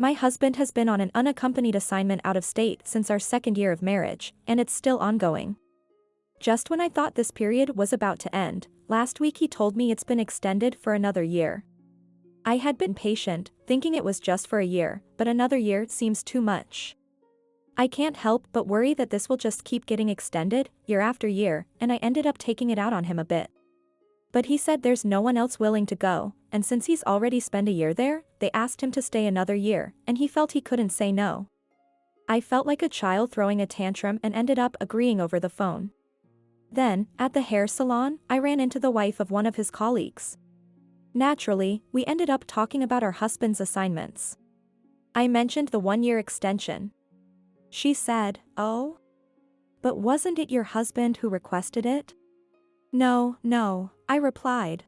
My husband has been on an unaccompanied assignment out of state since our second year of marriage, and it's still ongoing. Just when I thought this period was about to end, last week he told me it's been extended for another year. I had been patient, thinking it was just for a year, but another year seems too much. I can't help but worry that this will just keep getting extended, year after year, and I ended up taking it out on him a bit. But he said there's no one else willing to go, and since he's already spent a year there, they asked him to stay another year, and he felt he couldn't say no. I felt like a child throwing a tantrum and ended up agreeing over the phone. Then, at the hair salon, I ran into the wife of one of his colleagues. Naturally, we ended up talking about our husband's assignments. I mentioned the one-year extension. She said, "Oh? But wasn't it your husband who requested it?" No, I replied.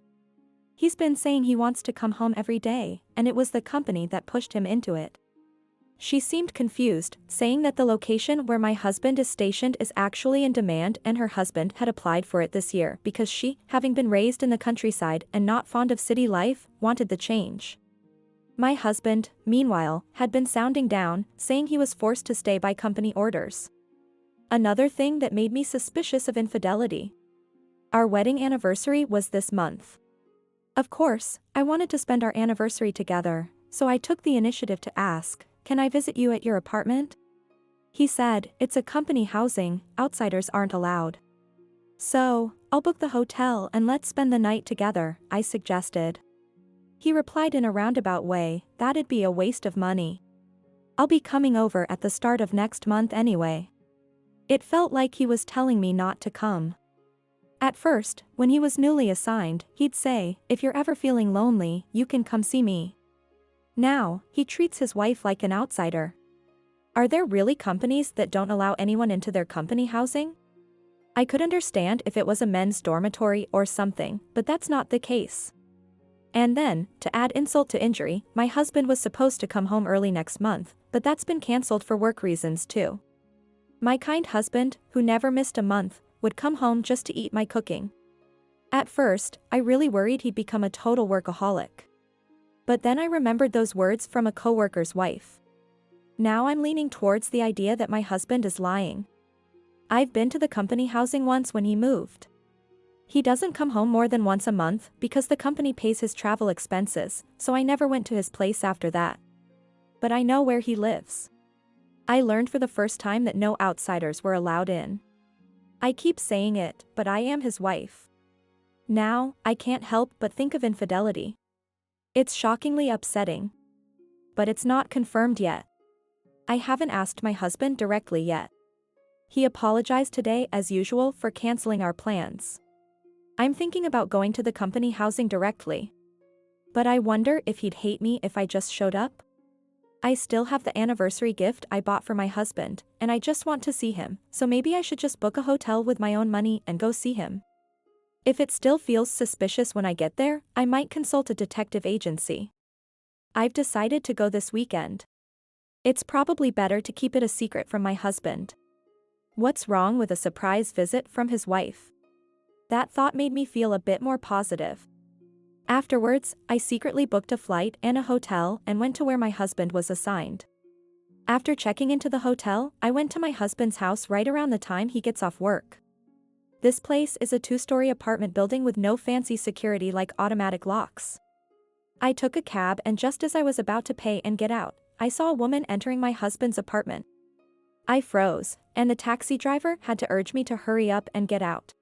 He's been saying he wants to come home every day, and it was the company that pushed him into it. She seemed confused, saying that the location where my husband is stationed is actually in demand and her husband had applied for it this year because she, having been raised in the countryside and not fond of city life, wanted the change. My husband, meanwhile, had been sounding down, saying he was forced to stay by company orders. Another thing that made me suspicious of infidelity. Our wedding anniversary was this month. Of course, I wanted to spend our anniversary together, so I took the initiative to ask, "Can I visit you at your apartment?" He said, "It's a company housing, outsiders aren't allowed." "So, I'll book the hotel and let's spend the night together," I suggested. He replied in a roundabout way, "That'd be a waste of money. I'll be coming over at the start of next month anyway." It felt like he was telling me not to come. At first, when he was newly assigned, he'd say, "If you're ever feeling lonely, you can come see me." Now, he treats his wife like an outsider. Are there really companies that don't allow anyone into their company housing? I could understand if it was a men's dormitory or something, but that's not the case. And then, to add insult to injury, my husband was supposed to come home early next month, but that's been cancelled for work reasons too. My kind husband, who never missed a month, would come home just to eat my cooking. At first, I really worried he'd become a total workaholic. But then I remembered those words from a coworker's wife. Now I'm leaning towards the idea that my husband is lying. I've been to the company housing once when he moved. He doesn't come home more than once a month because the company pays his travel expenses, so I never went to his place after that. But I know where he lives. I learned for the first time that no outsiders were allowed in. I keep saying it, but I am his wife. Now, I can't help but think of infidelity. It's shockingly upsetting. But it's not confirmed yet. I haven't asked my husband directly yet. He apologized today as usual for canceling our plans. I'm thinking about going to the company housing directly. But I wonder if he'd hate me if I just showed up? I still have the anniversary gift I bought for my husband, and I just want to see him, so maybe I should just book a hotel with my own money and go see him. If it still feels suspicious when I get there, I might consult a detective agency. I've decided to go this weekend. It's probably better to keep it a secret from my husband. What's wrong with a surprise visit from his wife? That thought made me feel a bit more positive. Afterwards, I secretly booked a flight and a hotel and went to where my husband was assigned. After checking into the hotel, I went to my husband's house right around the time he gets off work. This place is a 2-story apartment building with no fancy security like automatic locks. I took a cab and just as I was about to pay and get out, I saw a woman entering my husband's apartment. I froze, and the taxi driver had to urge me to hurry up and get out.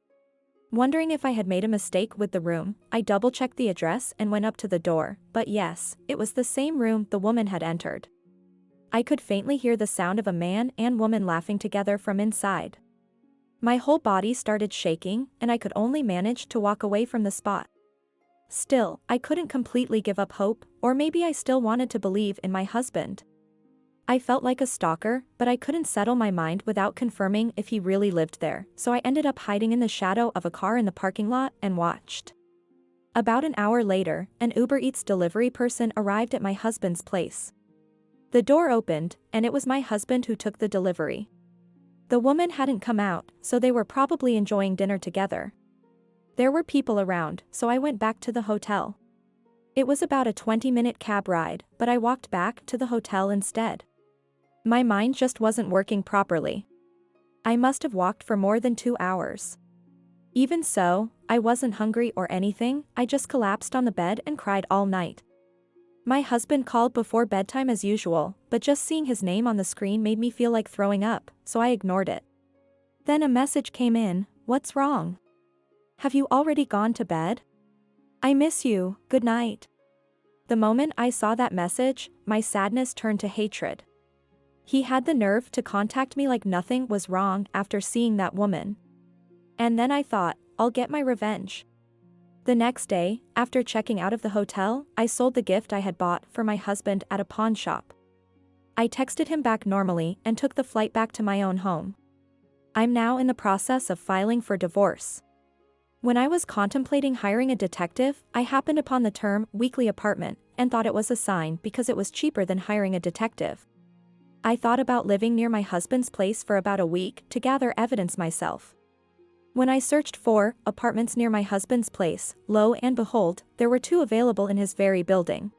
Wondering if I had made a mistake with the room, I double-checked the address and went up to the door, but yes, it was the same room the woman had entered. I could faintly hear the sound of a man and woman laughing together from inside. My whole body started shaking, and I could only manage to walk away from the spot. Still, I couldn't completely give up hope, or maybe I still wanted to believe in my husband. I felt like a stalker, but I couldn't settle my mind without confirming if he really lived there, so I ended up hiding in the shadow of a car in the parking lot and watched. About an hour later, an Uber Eats delivery person arrived at my husband's place. The door opened, and it was my husband who took the delivery. The woman hadn't come out, so they were probably enjoying dinner together. There were people around, so I went back to the hotel. It was about a 20-minute cab ride, but I walked back to the hotel instead. My mind just wasn't working properly. I must have walked for more than 2 hours. Even so, I wasn't hungry or anything, I just collapsed on the bed and cried all night. My husband called before bedtime as usual, but just seeing his name on the screen made me feel like throwing up, so I ignored it. Then a message came in, "What's wrong? Have you already gone to bed? I miss you, good night." The moment I saw that message, my sadness turned to hatred. He had the nerve to contact me like nothing was wrong after seeing that woman. And then I thought, I'll get my revenge. The next day, after checking out of the hotel, I sold the gift I had bought for my husband at a pawn shop. I texted him back normally and took the flight back to my own home. I'm now in the process of filing for divorce. When I was contemplating hiring a detective, I happened upon the term weekly apartment and thought it was a sign because it was cheaper than hiring a detective. I thought about living near my husband's place for about a week to gather evidence myself. When I searched for apartments near my husband's place, lo and behold, there were 2 available in his very building.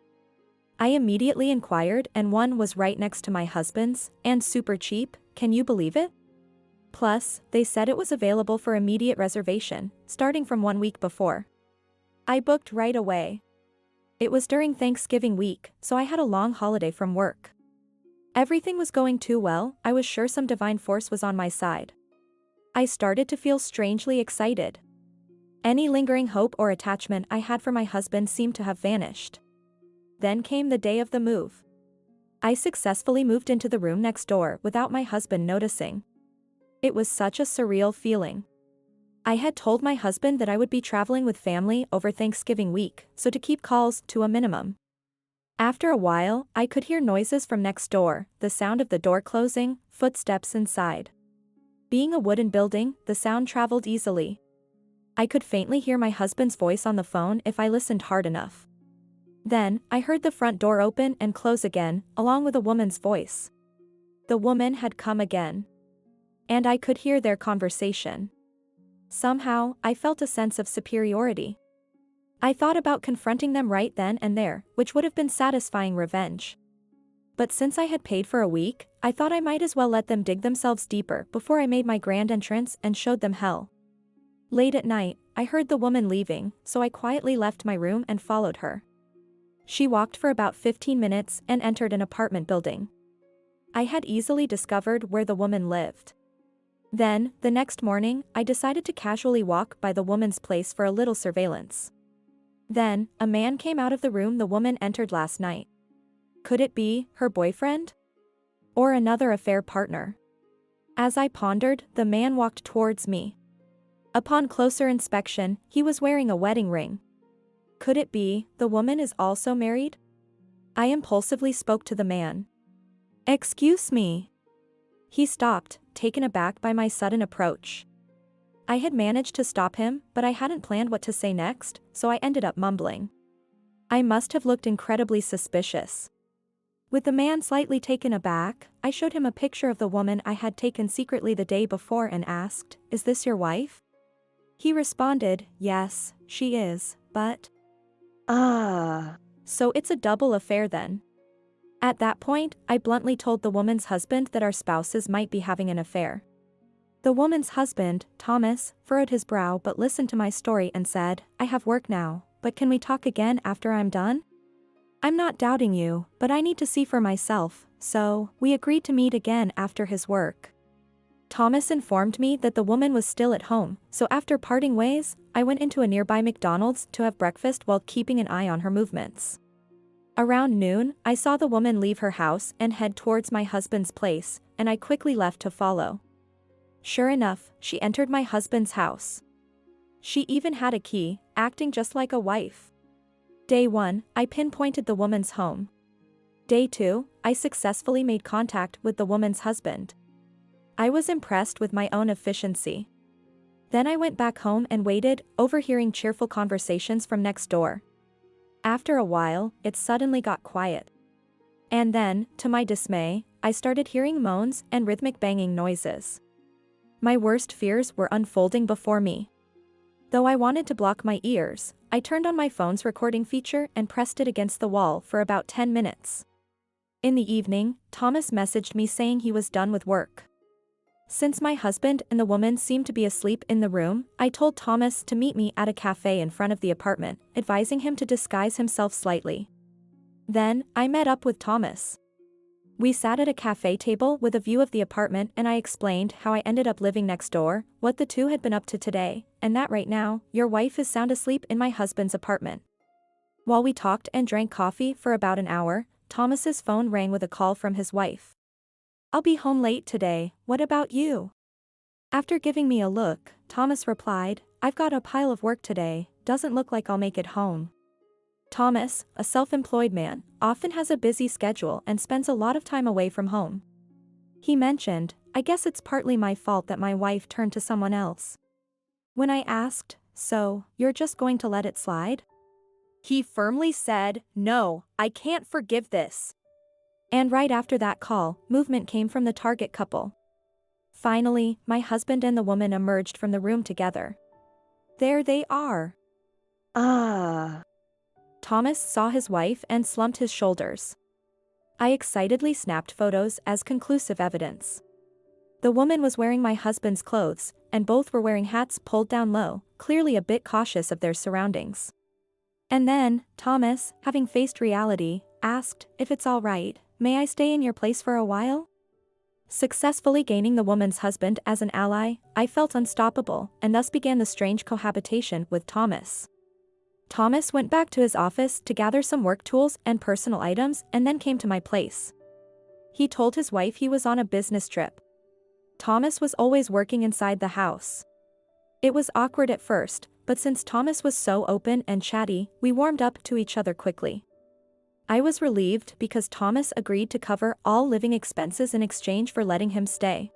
I immediately inquired and one was right next to my husband's, and super cheap, can you believe it? Plus, they said it was available for immediate reservation, starting from 1 week before. I booked right away. It was during Thanksgiving week, so I had a long holiday from work. Everything was going too well, I was sure some divine force was on my side. I started to feel strangely excited. Any lingering hope or attachment I had for my husband seemed to have vanished. Then came the day of the move. I successfully moved into the room next door without my husband noticing. It was such a surreal feeling. I had told my husband that I would be traveling with family over Thanksgiving week, so to keep calls to a minimum. After a while, I could hear noises from next door, the sound of the door closing, footsteps inside. Being a wooden building, the sound traveled easily. I could faintly hear my husband's voice on the phone if I listened hard enough. Then, I heard the front door open and close again, along with a woman's voice. The woman had come again. And I could hear their conversation. Somehow, I felt a sense of superiority. I thought about confronting them right then and there, which would have been satisfying revenge. But since I had paid for a week, I thought I might as well let them dig themselves deeper before I made my grand entrance and showed them hell. Late at night, I heard the woman leaving, so I quietly left my room and followed her. She walked for about 15 minutes and entered an apartment building. I had easily discovered where the woman lived. Then, the next morning, I decided to casually walk by the woman's place for a little surveillance. Then, a man came out of the room the woman entered last night. Could it be her boyfriend? Or another affair partner? As I pondered, the man walked towards me. Upon closer inspection, he was wearing a wedding ring. Could it be the woman is also married? I impulsively spoke to the man. "Excuse me." He stopped, taken aback by my sudden approach. I had managed to stop him, but I hadn't planned what to say next, so I ended up mumbling. I must have looked incredibly suspicious. With the man slightly taken aback, I showed him a picture of the woman I had taken secretly the day before and asked, "Is this your wife?" He responded, "Yes, she is, but..." So it's a double affair then. At that point, I bluntly told the woman's husband that our spouses might be having an affair. The woman's husband, Thomas, furrowed his brow but listened to my story and said, "I have work now, but can we talk again after I'm done? I'm not doubting you, but I need to see for myself," so we agreed to meet again after his work. Thomas informed me that the woman was still at home, so after parting ways, I went into a nearby McDonald's to have breakfast while keeping an eye on her movements. Around noon, I saw the woman leave her house and head towards my husband's place, and I quickly left to follow. Sure enough, she entered my husband's house. She even had a key, acting just like a wife. Day 1, I pinpointed the woman's home. Day 2, I successfully made contact with the woman's husband. I was impressed with my own efficiency. Then I went back home and waited, overhearing cheerful conversations from next door. After a while, it suddenly got quiet. And then, to my dismay, I started hearing moans and rhythmic banging noises. My worst fears were unfolding before me. Though I wanted to block my ears, I turned on my phone's recording feature and pressed it against the wall for about 10 minutes. In the evening, Thomas messaged me saying he was done with work. Since my husband and the woman seemed to be asleep in the room, I told Thomas to meet me at a cafe in front of the apartment, advising him to disguise himself slightly. Then, I met up with Thomas. We sat at a cafe table with a view of the apartment and I explained how I ended up living next door, what the two had been up to today, and that right now, your wife is sound asleep in my husband's apartment. While we talked and drank coffee for about an hour, Thomas's phone rang with a call from his wife. "I'll be home late today, what about you?" After giving me a look, Thomas replied, "I've got a pile of work today, doesn't look like I'll make it home." Thomas, a self-employed man, often has a busy schedule and spends a lot of time away from home. He mentioned, "I guess it's partly my fault that my wife turned to someone else." When I asked, "So, you're just going to let it slide?" he firmly said, "No, I can't forgive this." And right after that call, movement came from the target couple. Finally, my husband and the woman emerged from the room together. There they are. Thomas saw his wife and slumped his shoulders. I excitedly snapped photos as conclusive evidence. The woman was wearing my husband's clothes, and both were wearing hats pulled down low, clearly a bit cautious of their surroundings. And then, Thomas, having faced reality, asked, "If it's all right, may I stay in your place for a while?" Successfully gaining the woman's husband as an ally, I felt unstoppable, and thus began the strange cohabitation with Thomas. Thomas went back to his office to gather some work tools and personal items and then came to my place. He told his wife he was on a business trip. Thomas was always working inside the house. It was awkward at first, but since Thomas was so open and chatty, we warmed up to each other quickly. I was relieved because Thomas agreed to cover all living expenses in exchange for letting him stay.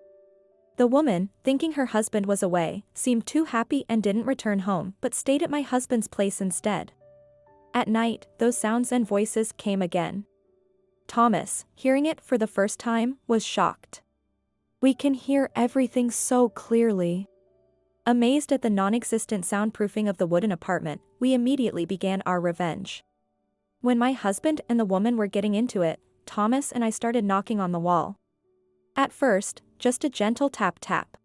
The woman, thinking her husband was away, seemed too happy and didn't return home but stayed at my husband's place instead. At night, those sounds and voices came again. Thomas, hearing it for the first time, was shocked. "We can hear everything so clearly." Amazed at the non-existent soundproofing of the wooden apartment, we immediately began our revenge. When my husband and the woman were getting into it, Thomas and I started knocking on the wall. At first, just a gentle tap-tap.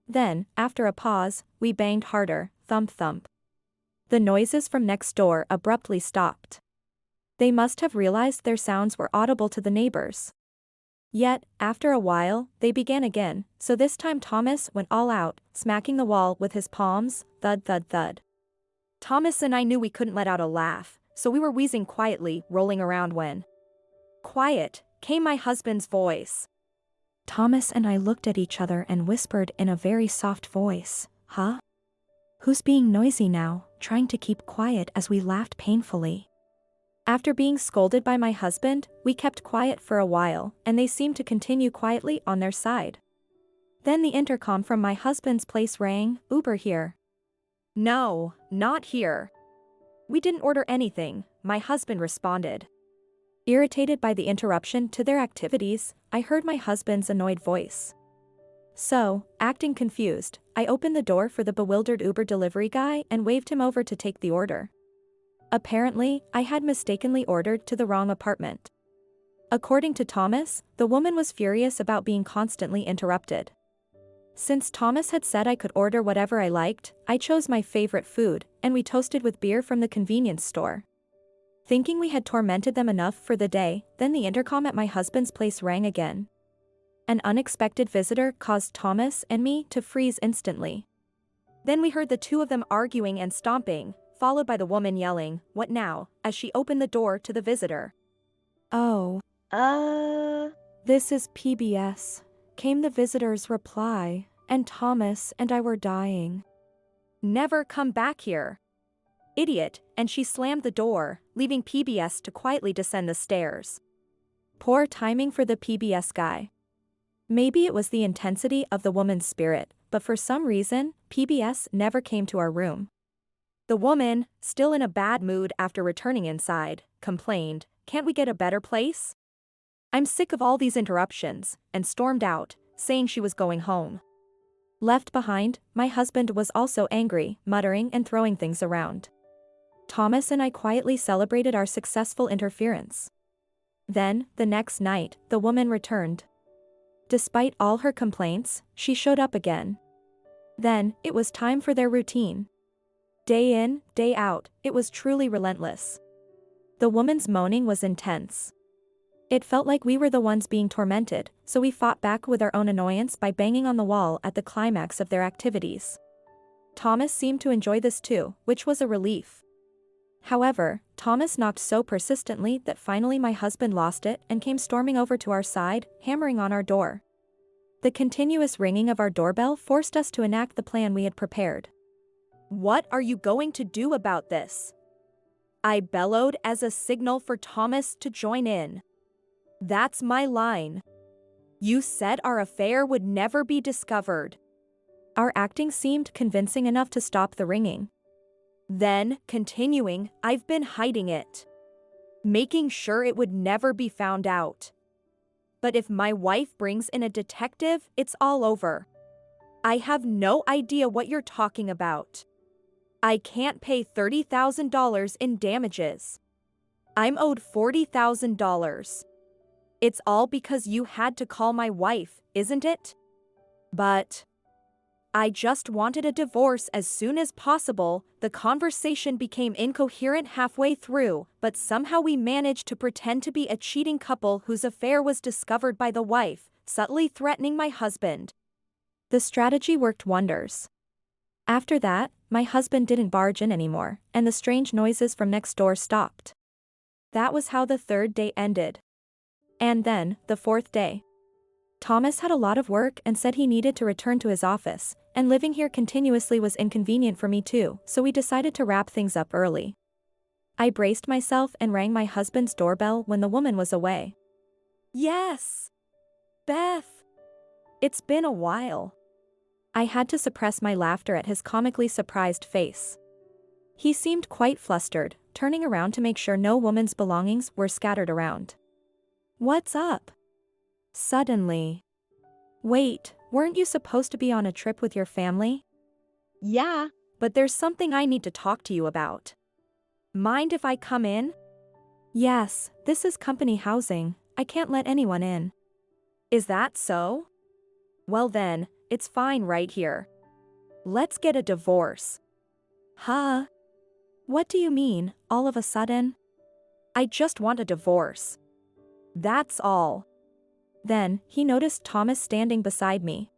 Then, after a pause, we banged harder, thump-thump. The noises from next door abruptly stopped. They must have realized their sounds were audible to the neighbors. Yet, after a while, they began again, so this time Thomas went all out, smacking the wall with his palms, thud thud thud. Thomas and I knew we couldn't let out a laugh, so we were wheezing quietly, rolling around when "Quiet," came my husband's voice. Thomas and I looked at each other and whispered in a very soft voice, "Huh? Who's being noisy now?" trying to keep quiet as we laughed painfully. After being scolded by my husband, we kept quiet for a while, and they seemed to continue quietly on their side. Then the intercom from my husband's place rang, "Uber here." "No, not here. We didn't order anything," my husband responded. Irritated by the interruption to their activities, I heard my husband's annoyed voice. So, acting confused, I opened the door for the bewildered Uber delivery guy and waved him over to take the order. Apparently, I had mistakenly ordered to the wrong apartment. According to Thomas, the woman was furious about being constantly interrupted. Since Thomas had said I could order whatever I liked, I chose my favorite food, and we toasted with beer from the convenience store. Thinking we had tormented them enough for the day, then the intercom at my husband's place rang again. An unexpected visitor caused Thomas and me to freeze instantly. Then we heard the two of them arguing and stomping, followed by the woman yelling, "What now?" as she opened the door to the visitor. "Oh. This is PBS," came the visitor's reply, and Thomas and I were dying. "Never come back here, idiot," and she slammed the door, leaving PBS to quietly descend the stairs. Poor timing for the PBS guy. Maybe it was the intensity of the woman's spirit, but for some reason, PBS never came to our room. The woman, still in a bad mood after returning inside, complained, "Can't we get a better place? I'm sick of all these interruptions," and stormed out, saying she was going home. Left behind, my husband was also angry, muttering and throwing things around. Thomas and I quietly celebrated our successful interference. Then, the next night, the woman returned. Despite all her complaints, she showed up again. Then, it was time for their routine. Day in, day out, it was truly relentless. The woman's moaning was intense. It felt like we were the ones being tormented, so we fought back with our own annoyance by banging on the wall at the climax of their activities. Thomas seemed to enjoy this too, which was a relief. However, Thomas knocked so persistently that finally my husband lost it and came storming over to our side, hammering on our door. The continuous ringing of our doorbell forced us to enact the plan we had prepared. "What are you going to do about this?" I bellowed as a signal for Thomas to join in. "That's my line. You said our affair would never be discovered." Our acting seemed convincing enough to stop the ringing. Then, continuing, "I've been hiding it, making sure it would never be found out. But if my wife brings in a detective, it's all over. I have no idea what you're talking about. I can't pay $30,000 in damages. I'm owed $40,000. It's all because you had to call my wife, isn't it? But I just wanted a divorce as soon as possible." The conversation became incoherent halfway through, but somehow we managed to pretend to be a cheating couple whose affair was discovered by the wife, subtly threatening my husband. The strategy worked wonders. After that, my husband didn't barge in anymore, and the strange noises from next door stopped. That was how the third day ended. And then, the fourth day. Thomas had a lot of work and said he needed to return to his office, and living here continuously was inconvenient for me too, so we decided to wrap things up early. I braced myself and rang my husband's doorbell when the woman was away. "Yes, Beth. It's been a while." I had to suppress my laughter at his comically surprised face. He seemed quite flustered, turning around to make sure no woman's belongings were scattered around. "What's up?" Suddenly. "Wait, weren't you supposed to be on a trip with your family?" "Yeah, but there's something I need to talk to you about. Mind if I come in?" "Yes, this is company housing. I can't let anyone in." "Is that so? Well then, it's fine right here. Let's get a divorce." "Huh? What do you mean, all of a sudden?" "I just want a divorce. That's all." Then, he noticed Thomas standing beside me.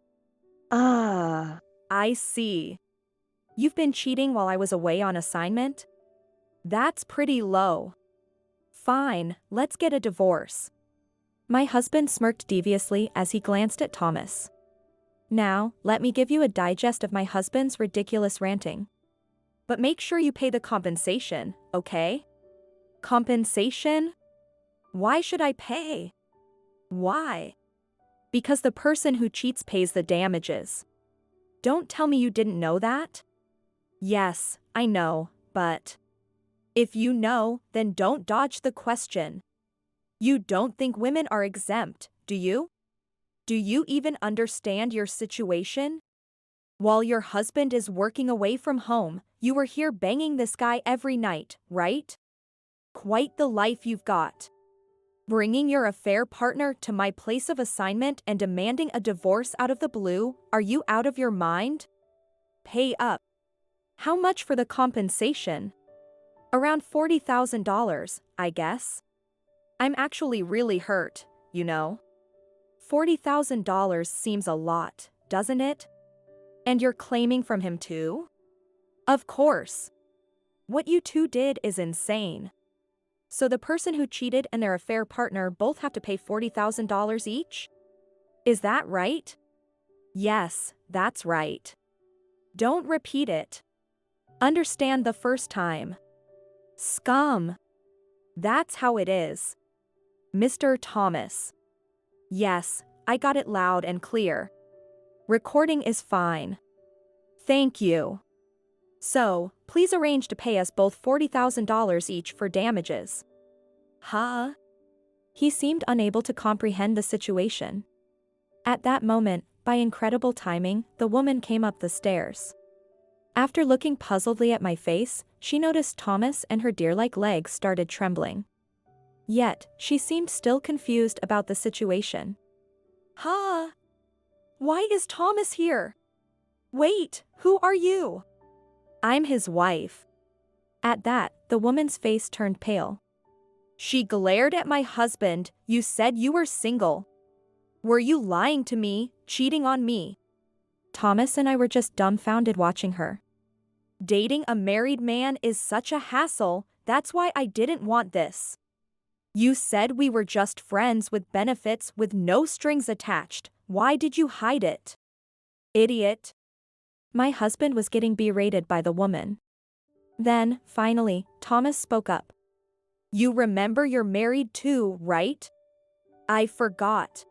"Ah, I see. You've been cheating while I was away on assignment? That's pretty low. Fine, let's get a divorce." My husband smirked deviously as he glanced at Thomas. Now, let me give you a digest of my husband's ridiculous ranting. "But make sure you pay the compensation, okay?" "Compensation? Why should I pay?" "Why?" "Because the person who cheats pays the damages. Don't tell me you didn't know that?" "Yes, I know, but..." "If you know, then don't dodge the question. You don't think women are exempt, do you? Do you even understand your situation? While your husband is working away from home, you are here banging this guy every night, right? Quite the life you've got. Bringing your affair partner to my place of assignment and demanding a divorce out of the blue, are you out of your mind? Pay up." "How much for the compensation?" "Around $40,000, I guess. I'm actually really hurt, you know. $40,000 seems a lot, doesn't it? And you're claiming from him too?" "Of course. What you two did is insane. So the person who cheated and their affair partner both have to pay $40,000 each? Is that right?" "Yes, that's right. Don't repeat it. Understand the first time. Scum. That's how it is. Mr. Thomas." "Yes, I got it loud and clear. Recording is fine. Thank you. So, please arrange to pay us both $40,000 each for damages." "Huh?" He seemed unable to comprehend the situation. At that moment, By incredible timing, the woman came up the stairs. After looking puzzledly at my face, she noticed Thomas and her deer-like legs started trembling. Yet, she seemed still confused about the situation. "Huh? Why is Thomas here? Wait, who are you?" "I'm his wife." At that, the woman's face turned pale. She glared at my husband. "You said you were single. Were you lying to me, cheating on me?" Thomas and I were just dumbfounded watching her. "Dating a married man is such a hassle, that's why I didn't want this. You said we were just friends with benefits with no strings attached. Why did you hide it? Idiot." My husband was getting berated by the woman. Then, finally, Thomas spoke up. "You remember you're married too, right?" "I forgot.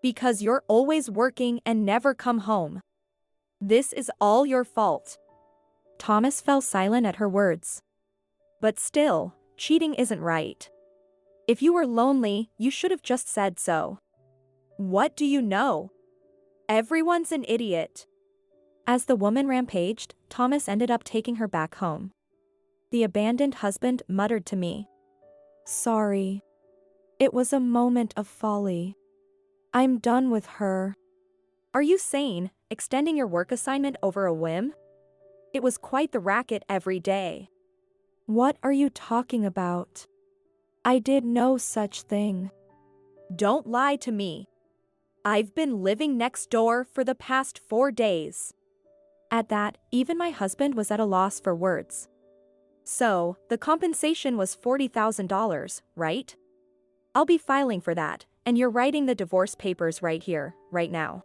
Because you're always working and never come home. This is all your fault." Thomas fell silent at her words. "But still, cheating isn't right. If you were lonely, you should have just said so." "What do you know? Everyone's an idiot." As the woman rampaged, Thomas ended up taking her back home. The abandoned husband muttered to me, "Sorry. It was a moment of folly. I'm done with her." "Are you sane, extending your work assignment over a whim? It was quite the racket every day." "What are you talking about? I did no such thing." "Don't lie to me. I've been living next door for the past 4 days. At that, even my husband was at a loss for words. "So, the compensation was $40,000, right? I'll be filing for that, and you're writing the divorce papers right here, right now."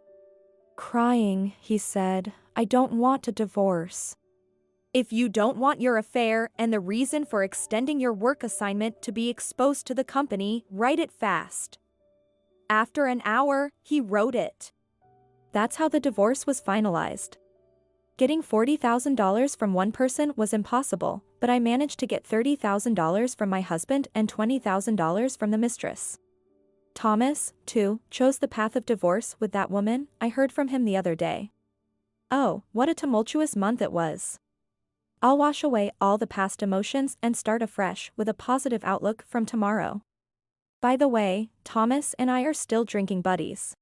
Crying, he said, "I don't want a divorce." "If you don't want your affair and the reason for extending your work assignment to be exposed to the company, write it fast." After an hour, he wrote it. That's how the divorce was finalized. Getting $40,000 from one person was impossible, but I managed to get $30,000 from my husband and $20,000 from the mistress. Thomas, too, chose the path of divorce with that woman. I heard from him the other day. Oh, what a tumultuous month it was. I'll wash away all the past emotions and start afresh with a positive outlook from tomorrow. By the way, Thomas and I are still drinking buddies.